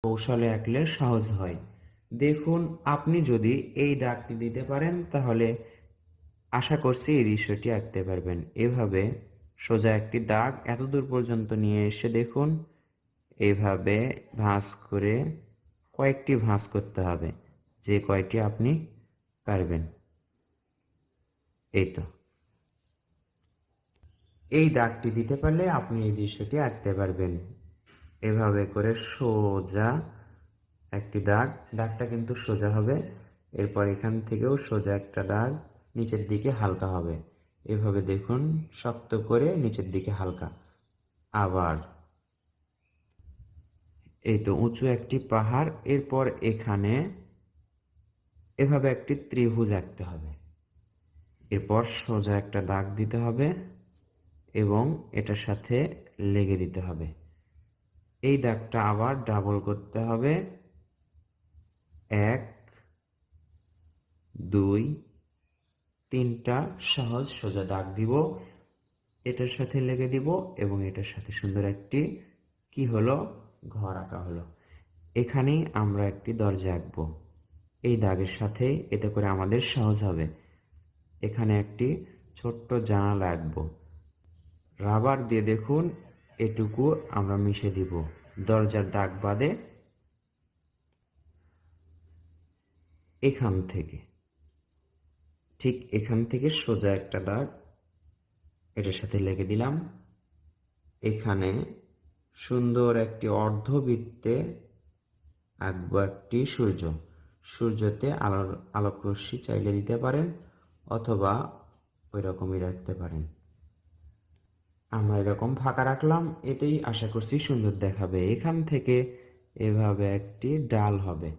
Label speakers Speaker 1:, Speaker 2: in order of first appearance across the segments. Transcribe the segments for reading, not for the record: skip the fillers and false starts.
Speaker 1: কৌশলে আঁকলে সহজ হয়। দেখুন, আপনি যদি এই দাগটি দিতে পারেন তাহলে আশা করছি এই দৃশ্যটি আঁকতে পারবেন। এভাবে সোজা একটি দাগ এতদূর পর্যন্ত নিয়ে এসে দেখুন, এইভাবে ভাঁজ করে কয়েকটি ভাঁজ করতে হবে, যে কয়টি আপনি পারবেন। এই তো, এই দাগটি দিতে পারলে আপনি এই দৃশ্যটি আঁকতে পারবেন। এভাবে করে সোজা একটি দাগ, দাগটা কিন্তু সোজা হবে। এরপর এখান থেকেও সোজা একটা দাগ নিচের দিকে হালকা হবে। এভাবে দেখুন, শক্ত করে নিচের দিকে হালকা। আবার এই তো উঁচু একটি পাহাড়। এরপর এখানে এভাবে একটি ত্রিভুজ আঁকতে হবে। এরপর সোজা একটা দাগ দিতে হবে এবং এটার সাথে লেগে দিতে হবে। এই দাগটা আবার ডাবল করতে হবে। 1 2 3টা সহজ সোজা দাগ দিব, এটার সাথে লেগে দিব এবং এটার সাথে সুন্দর একটি কি হলো, ঘর আঁকা হলো। এখানেই আমরা একটি দরজা আঁকবো এই দাগের সাথে, এতে করে আমাদের সহজ হবে। এখানে একটি ছোট্ট জানালা আঁকবো রাবার দিয়ে। দেখুন, এটুকু আমরা মিশে দিব দরজার দাগ বাদে। এখান থেকে, ঠিক এখান থেকে সোজা একটা দাগ এটার সাথে লেগে দিলাম। এখানে সুন্দর একটি অর্ধবৃত্তে আঁকবো একটি সূর্য। সূর্যতে আলোক রশ্মি চাইলে দিতে পারেন অথবা ওই রকমই রাখতে পারেন। আমরা এরকম ফাঁকা রাখলাম, এতেই আশা করছি সুন্দর দেখাবে। এখান থেকে এভাবে একটি ডাল হবে।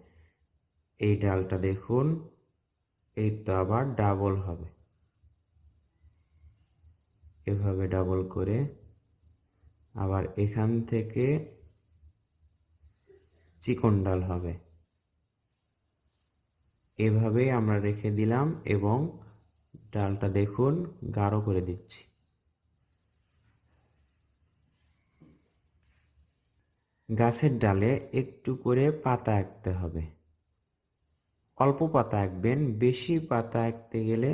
Speaker 1: এই ডালটা দেখুন, এই তো আবার ডাবল হবে। এভাবে ডাবল করে আবার এখান থেকে চিকন ডাল হবে। এভাবেই আমরা রেখে দিলাম এবং ডালটা দেখুন গাঢ় করে দিচ্ছি। গাছের ডালে একটু করে পাতা আঁকতে হবে। অল্প পাতা আঁকবেন, বেশি পাতা আঁকতে গেলে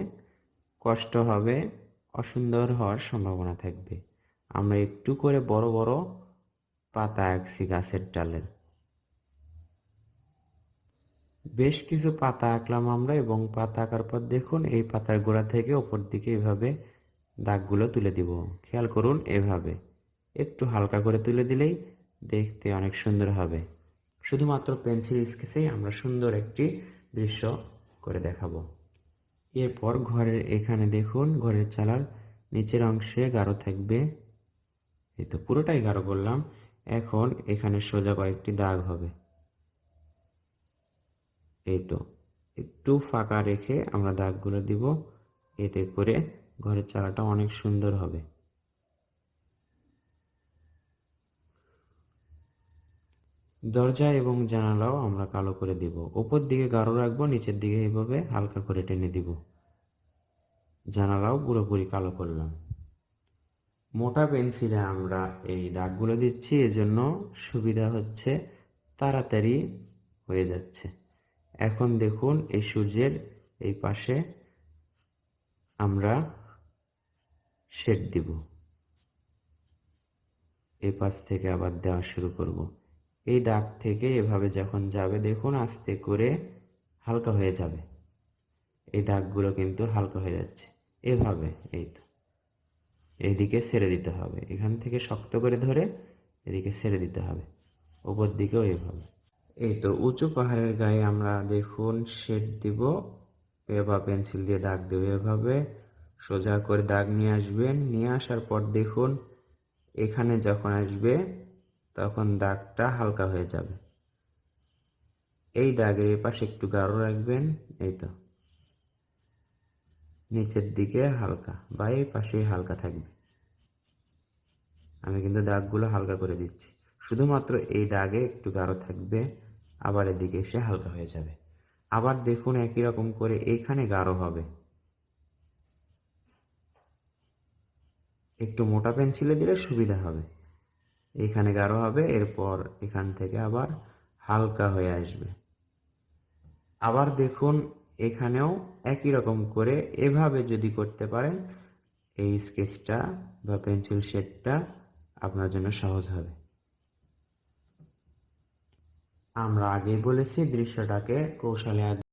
Speaker 1: কষ্ট হবে, অসুন্দর হওয়ার সম্ভাবনা থাকবে। আমরা একটু করে বড় বড় পাতা আঁকছি গাছের ডালের। বেশ কিছু পাতা আঁকলাম আমরা এবং পাতা আঁকার পর দেখুন এই পাতার গোড়া থেকে ওপর দিকে এভাবে দাগগুলো তুলে দিব। খেয়াল করুন, এভাবে একটু হালকা করে তুলে দিলেই দেখতে অনেক সুন্দর হবে। শুধুমাত্র পেন্সিল স্কেচেই আমরা সুন্দর একটি দৃশ্য করে দেখাবো। এরপর ঘরের এখানে দেখুন, ঘরের চালার নিচের অংশে গাঢ় থাকবে। এই তো পুরোটাই গাঢ় করলাম। এখন এখানে সোজা কয়েকটি দাগ হবে। এই তো একটু ফাঁকা রেখে আমরা দাগগুলো দিব, এতে করে ঘরের চালাটা অনেক সুন্দর হবে। দরজা এবং জানালাও আমরা কালো করে দিব। উপর দিকে গাঢ় রাখবো, নিচের দিকে এইভাবে হালকা করে টেনে দিব। জানালাও পুরোপুরি কালো করলাম। মোটা পেন্সিলে আমরা এই দাগগুলো দিচ্ছি, এজন্য সুবিধা হচ্ছে, তাড়াতাড়ি হয়ে যাচ্ছে। এখন দেখুন এই সূর্যের এই পাশে আমরা শেড দিব। এই পাশ থেকে আবার দেওয়া শুরু করব। এই দাগ থেকে এভাবে যখন যাবে দেখুন আস্তে করে হালকা হয়ে যাবে। এই দাগগুলো কিন্তু হালকা হয়ে যাচ্ছে এভাবে। এই তো এইদিকে ছেড়ে দিতে হবে, এখান থেকে শক্ত করে ধরে এদিকে ছেড়ে দিতে হবে, উপর দিকেও এভাবে। এই তো উঁচু পাহাড়ের গায়ে আমরা দেখুন শেড দিব, এবার পেন্সিল দিয়ে দাগ দেবে। এভাবে সোজা করে দাগ নিয়ে আসবেন, নিয়ে আসার পর দেখুন এখানে যখন আসবে তখন দাগটা হালকা হয়ে যাবে। এই দাগের এপাশে একটু গাঢ় রাখবেন। এই তো নিচের দিকে হালকা বা এই পাশেই হালকা থাকবে। আমি কিন্তু দাগগুলো হালকা করে দিচ্ছি, শুধুমাত্র এই দাগে একটু গাঢ় থাকবে, আবার এদিকে এসে হালকা হয়ে যাবে। আবার দেখুন একই রকম করে এইখানে গাঢ় হবে, একটু মোটা পেন্সিলে দিলে সুবিধা হবে। এইখানে গাঢ় হবে, এরপর এখান থেকে আবার হালকা হয়ে আসবে। আবার দেখুন এখানেও একই রকম করে এভাবে যদি করতে পারেন, এই স্কেচটা বা পেন্সিল শেডটা আপনার জন্য সহজ হবে। আমরা আগেই বলেছি দৃশ্যটাকে কৌশলে